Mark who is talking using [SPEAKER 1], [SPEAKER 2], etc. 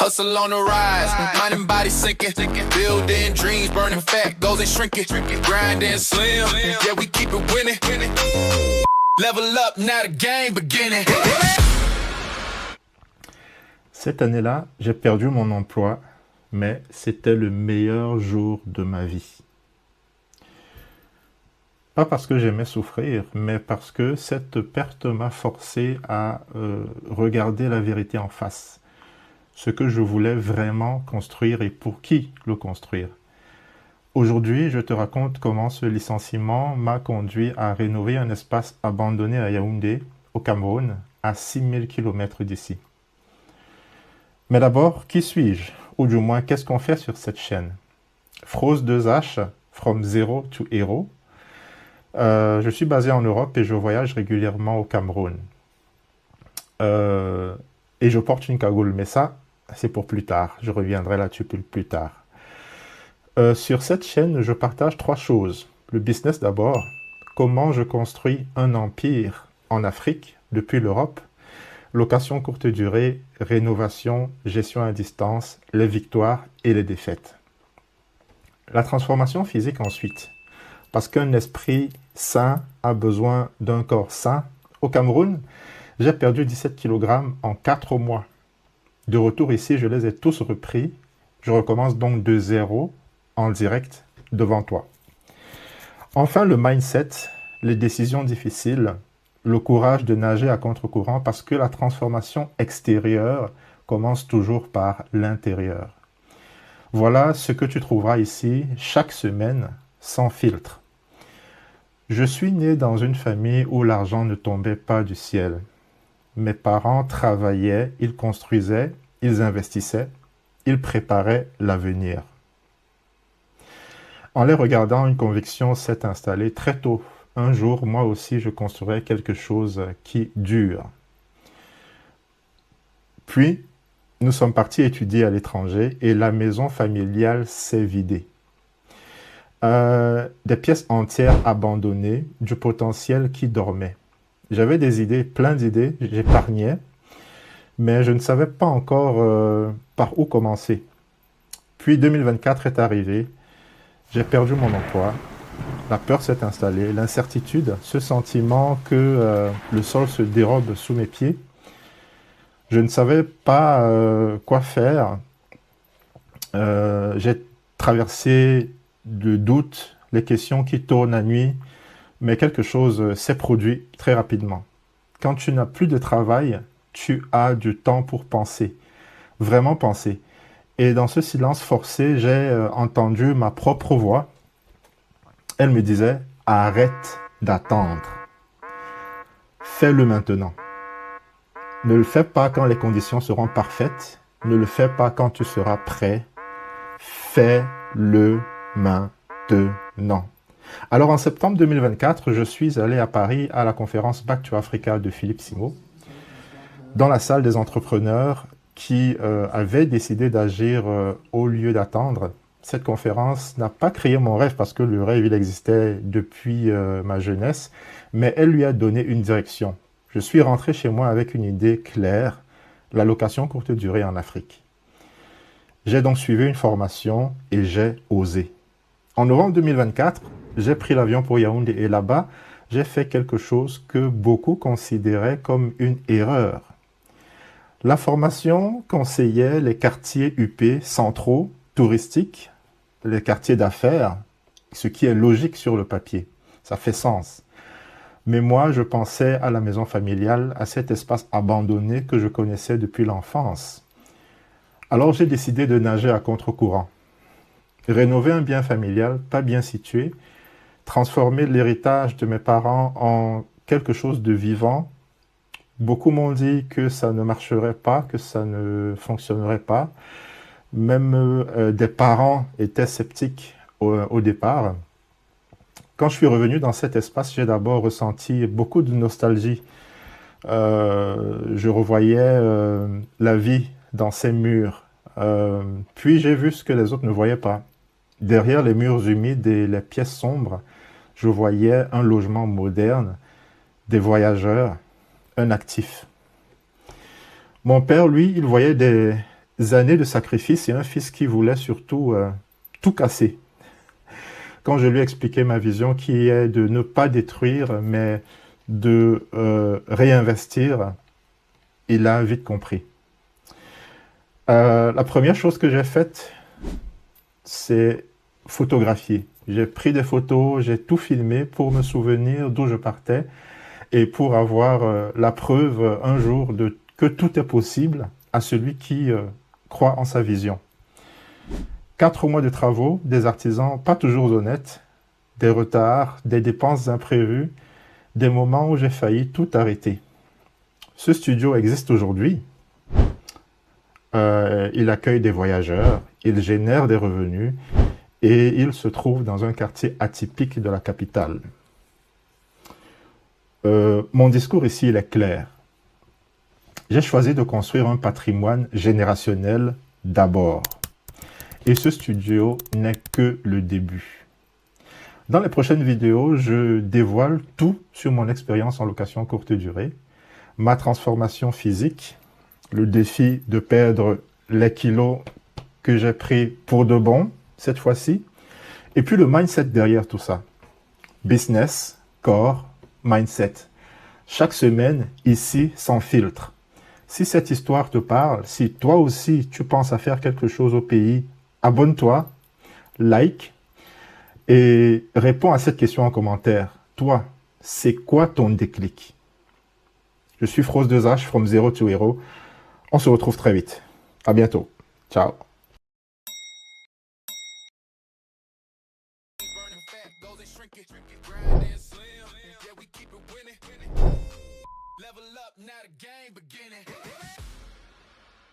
[SPEAKER 1] Hustle on the rise, mind and body sinking. Building dreams, burning fat, goals ain't shrinking. Grinding slim, yeah, we keep it winning. Level up, now the game beginning.
[SPEAKER 2] Cette année-là, j'ai perdu mon emploi, mais c'était le meilleur jour de ma vie. Pas parce que j'aimais souffrir, mais parce que cette perte m'a forcé à regarder la vérité en face. Ce que je voulais vraiment construire et pour qui le construire. Aujourd'hui, je te raconte comment ce licenciement m'a conduit à rénover un espace abandonné à Yaoundé, au Cameroun, à 6000 km d'ici. Mais d'abord, qui suis-je? Ou du moins, qu'est-ce qu'on fait sur cette chaîne? Froze 2H, From Zero to Hero. Je suis basé en Europe et je voyage régulièrement au Cameroun. Et je porte une cagoule, mais ça, c'est pour plus tard. Je reviendrai là-dessus plus tard. Sur cette chaîne, je partage 3 choses. Le business d'abord, comment je construis un empire en Afrique depuis l'Europe, location courte durée, rénovation, gestion à distance, les victoires et les défaites. La transformation physique ensuite, parce qu'un esprit sain a besoin d'un corps sain. Au Cameroun, j'ai perdu 17 kg en 4 mois. De retour ici, je les ai tous repris. Je recommence donc de zéro en direct devant toi. Enfin, le mindset, les décisions difficiles, le courage de nager à contre-courant parce que la transformation extérieure commence toujours par l'intérieur. Voilà ce que tu trouveras ici chaque semaine sans filtre. Je suis né dans une famille où l'argent ne tombait pas du ciel. Mes parents travaillaient, ils construisaient, ils investissaient, ils préparaient l'avenir. En les regardant, une conviction s'est installée très tôt. Un jour, moi aussi, je construirais quelque chose qui dure. Puis, nous sommes partis étudier à l'étranger et la maison familiale s'est vidée. Des pièces entières abandonnées, du potentiel qui dormait. J'avais des idées, plein d'idées, j'épargnais, mais je ne savais pas encore par où commencer. Puis 2024 est arrivé, j'ai perdu mon emploi, la peur s'est installée, l'incertitude, ce sentiment que le sol se dérobe sous mes pieds. Je ne savais pas quoi faire. J'ai traversé de doutes, les questions qui tournent la nuit, mais quelque chose s'est produit très rapidement. Quand tu n'as plus de travail, tu as du temps pour penser, vraiment penser. Et dans ce silence forcé, j'ai entendu ma propre voix. Elle me disait, arrête d'attendre. Fais-le maintenant. Ne le fais pas quand les conditions seront parfaites. Ne le fais pas quand tu seras prêt. Fais-le maintenant. Alors en septembre 2024, je suis allé à Paris à la conférence Back to Africa de Philippe Simo, dans la salle des entrepreneurs qui avaient décidé d'agir au lieu d'attendre. Cette conférence n'a pas créé mon rêve parce que le rêve, il existait depuis ma jeunesse, mais elle lui a donné une direction. Je suis rentré chez moi avec une idée claire, la location courte durée en Afrique. J'ai donc suivi une formation et j'ai osé. En novembre 2024, j'ai pris l'avion pour Yaoundé et là-bas, j'ai fait quelque chose que beaucoup considéraient comme une erreur. La formation conseillait les quartiers UP centraux, touristiques, les quartiers d'affaires, ce qui est logique sur le papier. Ça fait sens. Mais moi, je pensais à la maison familiale, à cet espace abandonné que je connaissais depuis l'enfance. Alors j'ai décidé de nager à contre-courant. Rénover un bien familial pas bien situé, transformer l'héritage de mes parents en quelque chose de vivant. Beaucoup m'ont dit que ça ne marcherait pas, que ça ne fonctionnerait pas. Même des parents étaient sceptiques au départ. Quand je suis revenu dans cet espace, j'ai d'abord ressenti beaucoup de nostalgie. Je revoyais la vie dans ces murs. Puis j'ai vu ce que les autres ne voyaient pas. Derrière les murs humides et les pièces sombres, je voyais un logement moderne, des voyageurs, un actif. Mon père, lui, il voyait des années de sacrifice et un fils qui voulait surtout tout casser. Quand je lui ai expliqué ma vision qui est de ne pas détruire, mais de réinvestir, il a vite compris. La première chose que j'ai faite, c'est photographier. J'ai pris des photos, j'ai tout filmé pour me souvenir d'où je partais et pour avoir la preuve un jour que tout est possible à celui qui croit en sa vision. 4 mois de travaux, des artisans pas toujours honnêtes, des retards, des dépenses imprévues, des moments où j'ai failli tout arrêter. Ce studio existe aujourd'hui. Il accueille des voyageurs, il génère des revenus et il se trouve dans un quartier atypique de la capitale. Mon discours ici, il est clair. J'ai choisi de construire un patrimoine générationnel d'abord. Et ce studio n'est que le début. Dans les prochaines vidéos, je dévoile tout sur mon expérience en location courte durée, ma transformation physique, le défi de perdre les kilos que j'ai pris pour de bon, cette fois-ci, et puis le mindset derrière tout ça. Business, corps, mindset. Chaque semaine, ici, sans filtre. Si cette histoire te parle, si toi aussi tu penses à faire quelque chose au pays, abonne-toi, like et réponds à cette question en commentaire. Toi, c'est quoi ton déclic? Je suis Froze2H, from Zero to Hero. On se retrouve très vite. À bientôt. Ciao.